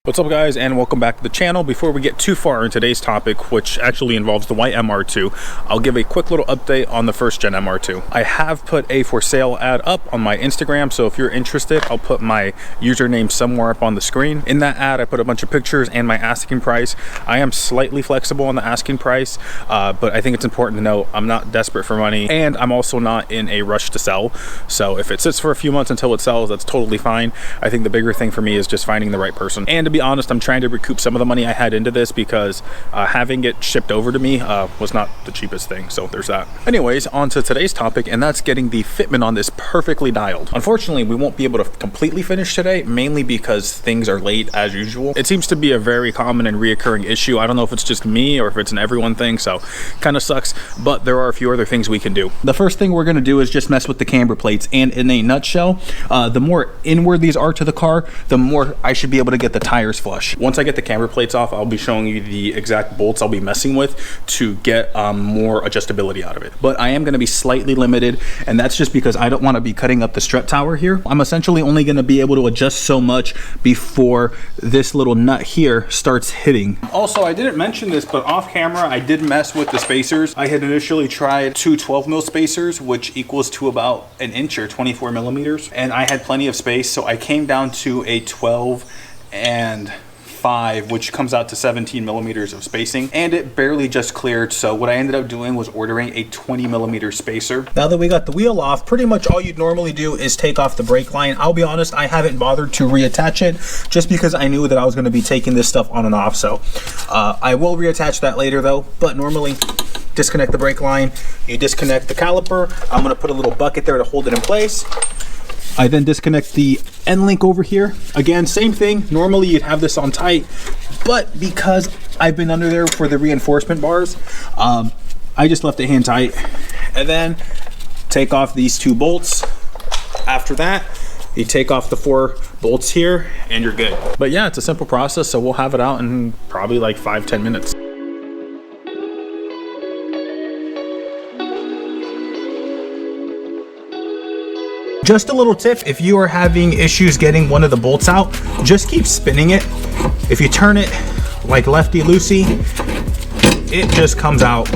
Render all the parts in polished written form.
What's up guys, and welcome back to the channel. Before we get too far in today's topic, which actually involves the white MR2, I'll give a quick little update on the first gen MR2. I have put a for sale ad up on my Instagram, so if you're interested, I'll put my username somewhere up on the screen. In that ad, I put a bunch of pictures and my asking price. I am slightly flexible on the asking price, but I think it's important to know I'm not desperate for money, and I'm also not in a rush to sell. So if it sits for a few months until it sells, that's totally fine. I think the bigger thing for me is just finding the right person. And to be honest, I'm trying to recoup some of the money I had into this because having it shipped over to me was not the cheapest thing, so there's that. Anyways, on to today's topic, and that's getting the fitment on this perfectly dialed. Unfortunately, we won't be able to completely finish today, mainly because things are late as usual. It seems to be a very common and reoccurring issue. I don't know if it's just me or if it's an everyone thing, so kind of sucks, but there are a few other things we can do. The first thing we're going to do is just mess with the camber plates, and in a nutshell, the more inward these are to the car, the more I should be able to get the tires flush. Once I get the camber plates off, I'll be showing you the exact bolts I'll be messing with to get more adjustability out of it. But I am going to be slightly limited, and that's just because I don't want to be cutting up the strut tower here. I'm essentially only going to be able to adjust so much before this little nut here starts hitting. Also, I didn't mention this, but off camera, I did mess with the spacers. I had initially tried two 12 mil spacers, which equals to about an inch or 24 millimeters. And I had plenty of space, so I came down to a 12 and 5, which comes out to 17 millimeters of spacing, and it barely just cleared. So what I ended up doing was ordering a 20 millimeter spacer. Now that we got the wheel off, pretty much all you'd normally do is take off the brake line. I'll be honest, I haven't bothered to reattach it just because I knew that I was going to be taking this stuff on and off. So I will reattach that later though, but normally disconnect the brake line, you disconnect the caliper. I'm going to put a little bucket there to hold it in place. I then disconnect the end link over here. Again, same thing. Normally you'd have this on tight, but because I've been under there for the reinforcement bars, I just left it hand tight. And then take off these two bolts. After that, you take off the 4 bolts here and you're good. But yeah, it's a simple process, so we'll have it out in probably like 5-10 minutes. Just a little tip, if you are having issues getting one of the bolts out, just keep spinning it. If you turn it like lefty-loosey, it just comes out.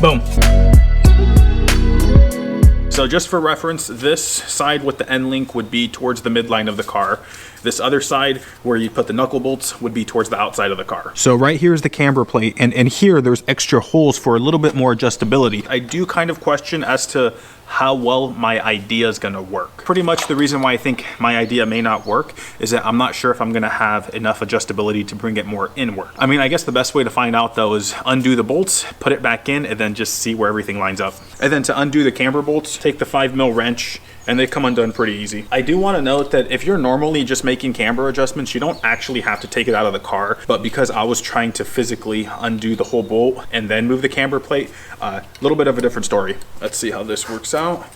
Boom. So just for reference, this side with the end link would be towards the midline of the car. This other side where you put the knuckle bolts would be towards the outside of the car. So right here is the camber plate, and here there's extra holes for a little bit more adjustability. I do kind of question as to how well my idea is gonna work. Pretty much the reason why I think my idea may not work is that I'm not sure if I'm gonna have enough adjustability to bring it more inward. I mean, I guess the best way to find out though is undo the bolts, put it back in, and then just see where everything lines up. And then to undo the camber bolts, take the 5 mil wrench, and they come undone pretty easy. I do want to note that if you're normally just making camber adjustments, you don't actually have to take it out of the car, but because I was trying to physically undo the whole bolt and then move the camber plate, a little bit of a different story. Let's see how this works out.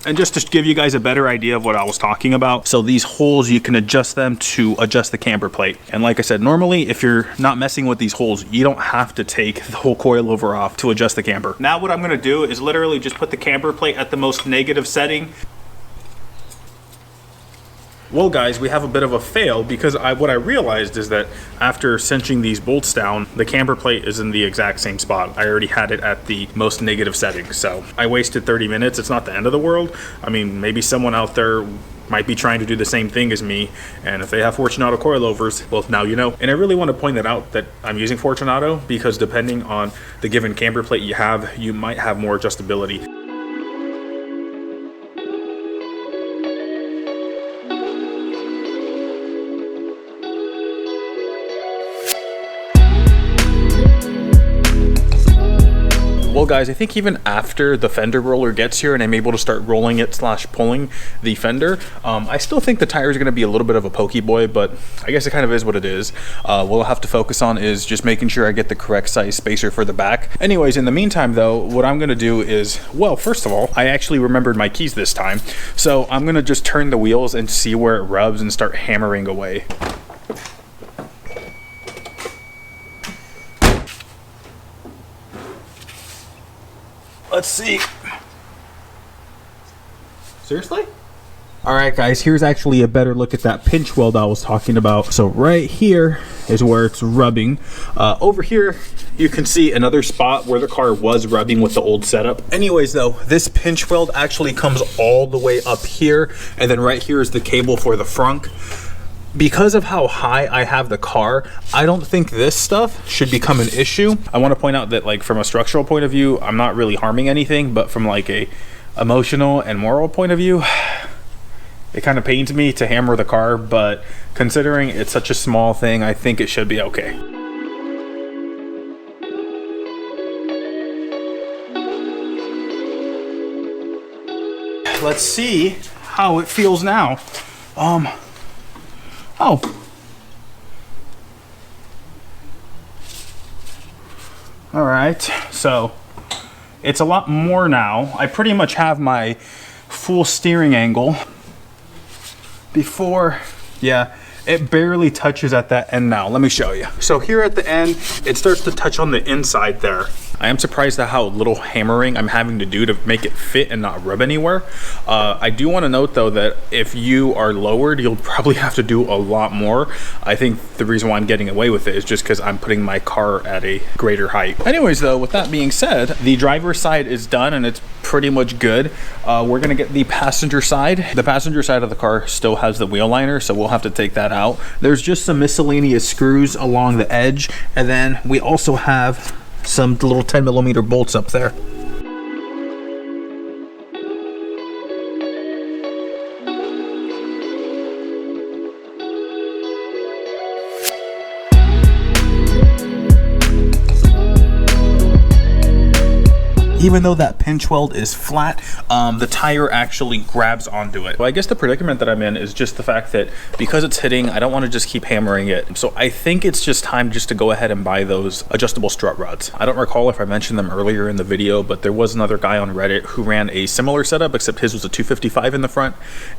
And just to give you guys a better idea of what I was talking about, so these holes, you can adjust them to adjust the camber plate. And like I said, normally if you're not messing with these holes, you don't have to take the whole coilover off to adjust the camber. Now what I'm gonna do is literally just put the camber plate at the most negative setting. Well guys, we have a bit of a fail because what I realized is that after cinching these bolts down, the camber plate is in the exact same spot. I already had it at the most negative setting, so I wasted 30 minutes. It's not the end of the world. I mean, maybe someone out there might be trying to do the same thing as me, and if they have Fortunato coilovers, well, now you know. And I really want to point that out that I'm using Fortunato because depending on the given camber plate you have, you might have more adjustability. Well guys, I think even after the fender roller gets here and I'm able to start rolling it / pulling the fender, I still think the tire is going to be a little bit of a pokey boy, but I guess it kind of is what it is. What I'll have to focus on is just making sure I get the correct size spacer for the back. Anyways, in the meantime though, what I'm going to do is, well, first of all, I actually remembered my keys this time. So I'm going to just turn the wheels and see where it rubs and start hammering away. Let's see. Seriously? All right, guys, here's actually a better look at that pinch weld I was talking about. So right here is where it's rubbing. Over here, you can see another spot where the car was rubbing with the old setup. Anyways, though, this pinch weld actually comes all the way up here, and then right here is the cable for the frunk. Because of how high I have the car, I don't think this stuff should become an issue. I want to point out that, like, from a structural point of view, I'm not really harming anything, but from like a emotional and moral point of view, it kind of pains me to hammer the car, but considering it's such a small thing, I think it should be okay. Let's see how it feels now. Oh. All right, so it's a lot more now. I pretty much have my full steering angle. Before, yeah, it barely touches at that end now. Let me show you. So here at the end, it starts to touch on the inside there. I am surprised at how little hammering I'm having to do to make it fit and not rub anywhere. I do want to note though that if you are lowered, you'll probably have to do a lot more. I think the reason why I'm getting away with it is just because I'm putting my car at a greater height. Anyways though, with that being said, the driver's side is done and it's pretty much good. We're gonna get the passenger side. The passenger side of the car still has the wheel liner, so we'll have to take that out. There's just some miscellaneous screws along the edge, and then we also have some little 10mm bolts up there. Even though that pinch weld is flat, the tire actually grabs onto it. Well, I guess the predicament that I'm in is just the fact that because it's hitting, I don't want to just keep hammering it. So I think it's just time just to go ahead and buy those adjustable strut rods. I don't recall if I mentioned them earlier in the video, but there was another guy on Reddit who ran a similar setup, except his was a 255 in the front.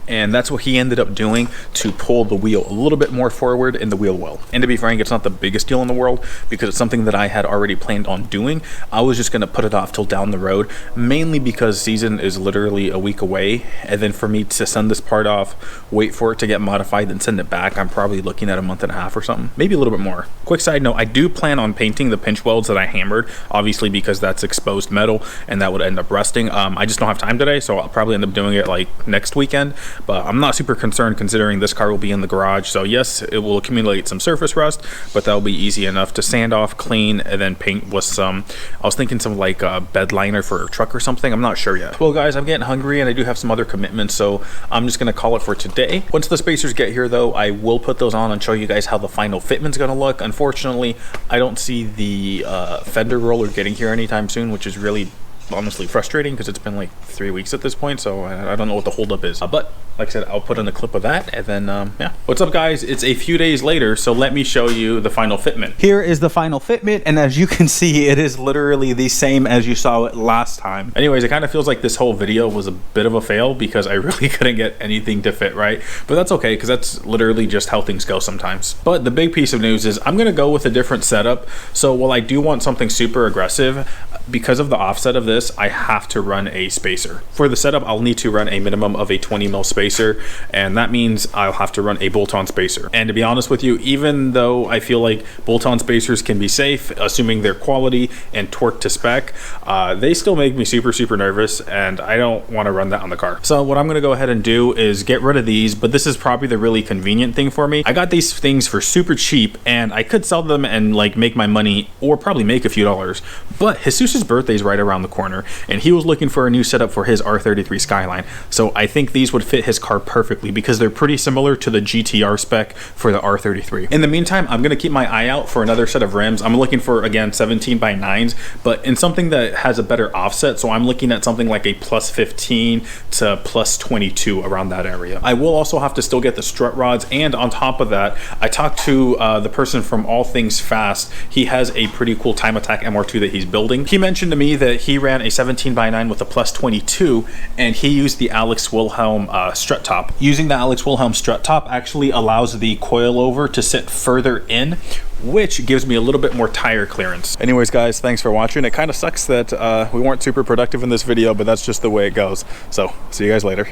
And that's what he ended up doing to pull the wheel a little bit more forward in the wheel well. And to be frank, it's not the biggest deal in the world because it's something that I had already planned on doing. I was just going to put it off till down the road, mainly because season is literally a week away, and then for me to send this part off, wait for it to get modified, then send it back, I'm probably looking at a month and a half or something, maybe a little bit more. Quick side note, I do plan on painting the pinch welds that I hammered, obviously because that's exposed metal and that would end up rusting. I just don't have time today, so I'll probably end up doing it like next weekend, but I'm not super concerned considering this car will be in the garage. So yes, it will accumulate some surface rust, but that'll be easy enough to sand off, clean, and then paint with some, I was thinking some like bed liner for a truck or something. I'm not sure yet. Well guys, I'm getting hungry and I do have some other commitments, so I'm just gonna call it for today. Once the spacers get here though, I will put those on and show you guys how the final fitment's gonna look. Unfortunately, I don't see the fender roller getting here anytime soon, which is really honestly frustrating because it's been like 3 weeks at this point, so I don't know what the holdup is. But like I said, I'll put in a clip of that, and then yeah. What's up guys, it's a few days later, so let me show you the final fitment. Here is the final fitment, and as you can see, it is literally the same as you saw it last time. Anyways, it kind of feels like this whole video was a bit of a fail because I really couldn't get anything to fit right, but that's okay because that's literally just how things go sometimes. But the big piece of news is I'm gonna go with a different setup. So while I do want something super aggressive, because of the offset of this, I have to run a spacer. For the setup, I'll need to run a minimum of a 20mm spacer, and that means I'll have to run a bolt-on spacer. And to be honest with you, even though I feel like bolt-on spacers can be safe, assuming their quality and torque to spec, they still make me super nervous, and I don't want to run that on the car. So what I'm gonna go ahead and do is get rid of these, but this is probably the really convenient thing for me. I got these things for super cheap, and I could sell them and like make my money, or probably make a few dollars, but Jesus' birthday is right around the corner, and he was looking for a new setup for his R33 Skyline. So I think these would fit his car perfectly because they're pretty similar to the GTR spec for the R33. In the meantime, I'm gonna keep my eye out for another set of rims. I'm looking for, again, 17x9s, but in something that has a better offset. So I'm looking at something like a +15 to +22 around that area. I will also have to still get the strut rods, and on top of that, I talked to the person from All Things Fast. He has a pretty cool Time Attack MR2 that he's building. He mentioned to me that he ran a 17x9 with a plus 22, and he used the Alex Wilhelm strut top. Using the Alex Wilhelm strut top actually allows the coilover to sit further in, which gives me a little bit more tire clearance. Anyways, guys, thanks for watching. It kind of sucks that we weren't super productive in this video, but that's just the way it goes. So, see you guys later.